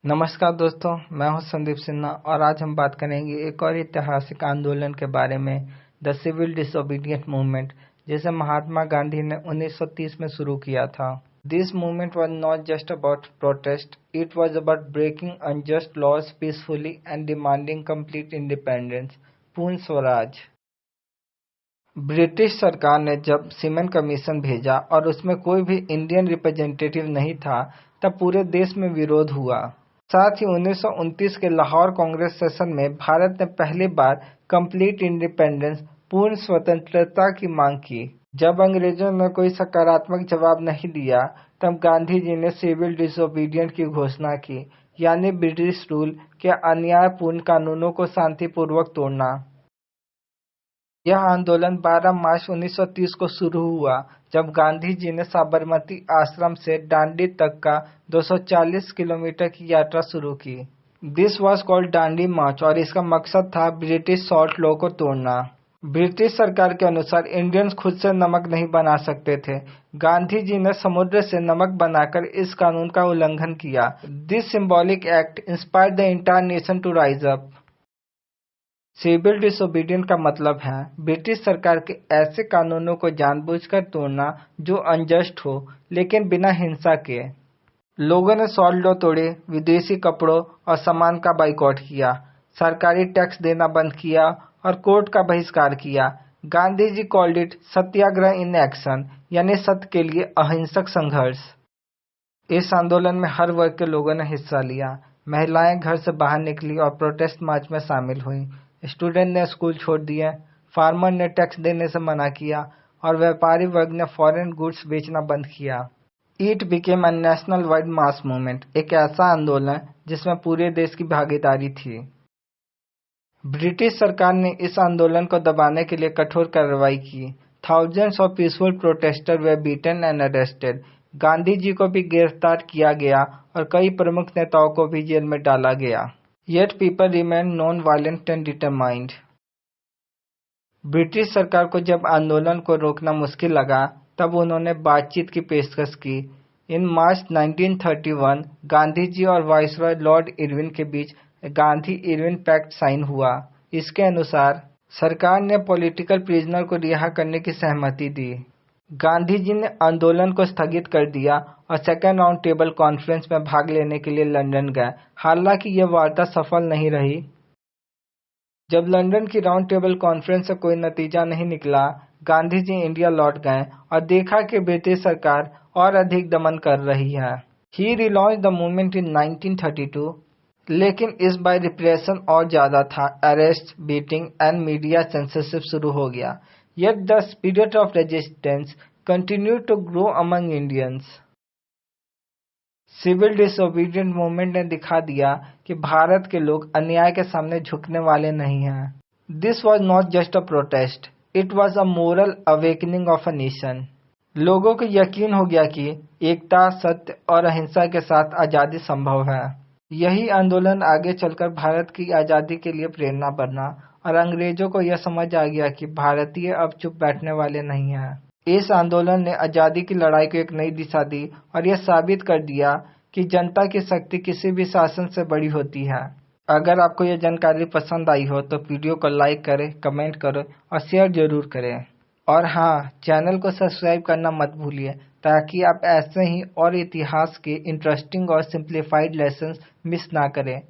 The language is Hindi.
नमस्कार दोस्तों, मैं हूं संदीप सिन्हा और आज हम बात करेंगे एक और ऐतिहासिक आंदोलन के बारे में, द सिविल डिसोबीडिएंट मूवमेंट, जिसे महात्मा गांधी ने 1930 में शुरू किया था। This movement was not just about protest, it was about breaking unjust laws peacefully and demanding complete independence, पूर्ण स्वराज। ब्रिटिश सरकार ने जब सीमेन कमीशन भेजा और उसमें कोई भी इंडियन रिप्रेजेंटेटिव नहीं था, तब पूरे देश में विरोध हुआ। साथ ही 1929 के लाहौर कांग्रेस सेशन में भारत ने पहली बार कंप्लीट इंडिपेंडेंस, पूर्ण स्वतंत्रता की मांग की। जब अंग्रेजों ने कोई सकारात्मक जवाब नहीं दिया, तब गांधी जी ने सिविल डिसोबीडिएंट की घोषणा की, यानी ब्रिटिश रूल के अन्यायपूर्ण कानूनों को शांतिपूर्वक तोड़ना। यह आंदोलन 12 मार्च 1930 को शुरू हुआ, जब गांधी जी ने साबरमती आश्रम से दांडी तक का 240 किलोमीटर की यात्रा शुरू की। दिस वॉज कॉल्ड दांडी मार्च और इसका मकसद था ब्रिटिश सॉल्ट लॉ को तोड़ना। ब्रिटिश सरकार के अनुसार इंडियंस खुद से नमक नहीं बना सकते थे। गांधी जी ने समुद्र से नमक बनाकर इस कानून का उल्लंघन किया। This symbolic act inspired the entire nation to rise up. Civil disobedient का मतलब है ब्रिटिश सरकार के ऐसे कानूनों को जानबूझकर तोड़ना जो अनजस्ट हो, लेकिन बिना हिंसा के। लोगों ने सॉल्ट लॉ तोड़े, विदेशी कपड़ों और सामान का बाइकआउट किया, सरकारी टैक्स देना बंद किया और कोर्ट का बहिष्कार किया। Gandhi ji called it satyagraha in action, यानी सत्य के लिए अहिंसक संघर्ष। इस आंदोलन में हर वर्ग के लोगों ने हिस्सा लिया। महिलाएं घर से बाहर निकली और प्रोटेस्ट मार्च में शामिल हुई। स्टूडेंट ने स्कूल छोड़ दिए, फार्मर ने टैक्स देने से मना किया और व्यापारी वर्ग ने फॉरेन गुड्स बेचना बंद किया। It became a national wide mass movement, एक ऐसा आंदोलन जिसमें पूरे देश की भागीदारी थी। ब्रिटिश सरकार ने इस आंदोलन को दबाने के लिए कठोर कार्रवाई की। Thousands of peaceful protester were beaten and arrested. Gandhi ji को भी गिरफ्तार किया गया और कई प्रमुख नेताओं को भी जेल में डाला गया। Yet people remained non-violent and determined. British सरकार को जब आंदोलन को रोकना मुश्किल लगा, तब उन्होंने बातचीत की पेशकश की। इन मार्च 1931 गांधी जी और वाइसरॉय लॉर्ड इरविन के बीच गांधी-इरविन पैक्ट साइन हुआ। इसके अनुसार सरकार ने पॉलिटिकल प्रिजनर को रिहा करने की सहमति दी। गांधी जी ने आंदोलन को स्थगित कर दिया और सेकेंड राउंड टेबल कॉन्फ्रेंस में भाग लेने के लिए लंदन गए। हालांकि यह वार्ता सफल नहीं रही। जब लंदन की राउंड टेबल कॉन्फ्रेंस से कोई नतीजा नहीं निकला, गांधी जी इंडिया लौट गए और देखा कि ब्रिटिश सरकार और अधिक दमन कर रही है। ही रिलॉन्च द मूवमेंट इन 1932, लेकिन इस बार रिप्रेशन और ज्यादा था। Arrest, beating and media censorship शुरू हो गया। Yet the spirit of resistance continued to grow among Indians. Civil disobedient movement ने दिखा दिया कि भारत के लोग अन्याय के सामने झुकने वाले नहीं हैं। This was not just a protest, it was a moral awakening of a nation. लोगों को यकीन हो गया कि एकता, सत्य और अहिंसा के साथ आजादी संभव है। यही आंदोलन आगे चलकर भारत की आजादी के लिए प्रेरणा बना और अंग्रेजों को यह समझ आ गया कि भारतीय अब चुप बैठने वाले नहीं हैं। इस आंदोलन ने आजादी की लड़ाई को एक नई दिशा दी और यह साबित कर दिया कि जनता की शक्ति किसी भी शासन से बड़ी होती है। अगर आपको यह जानकारी पसंद आई हो तो वीडियो को लाइक करें, कमेंट करें और शेयर जरूर करें। और हाँ, चैनल को सब्सक्राइब करना मत भूलिए, ताकि आप ऐसे ही और इतिहास के इंटरेस्टिंग और सिंप्लीफाइड लेसन्स मिस ना करें।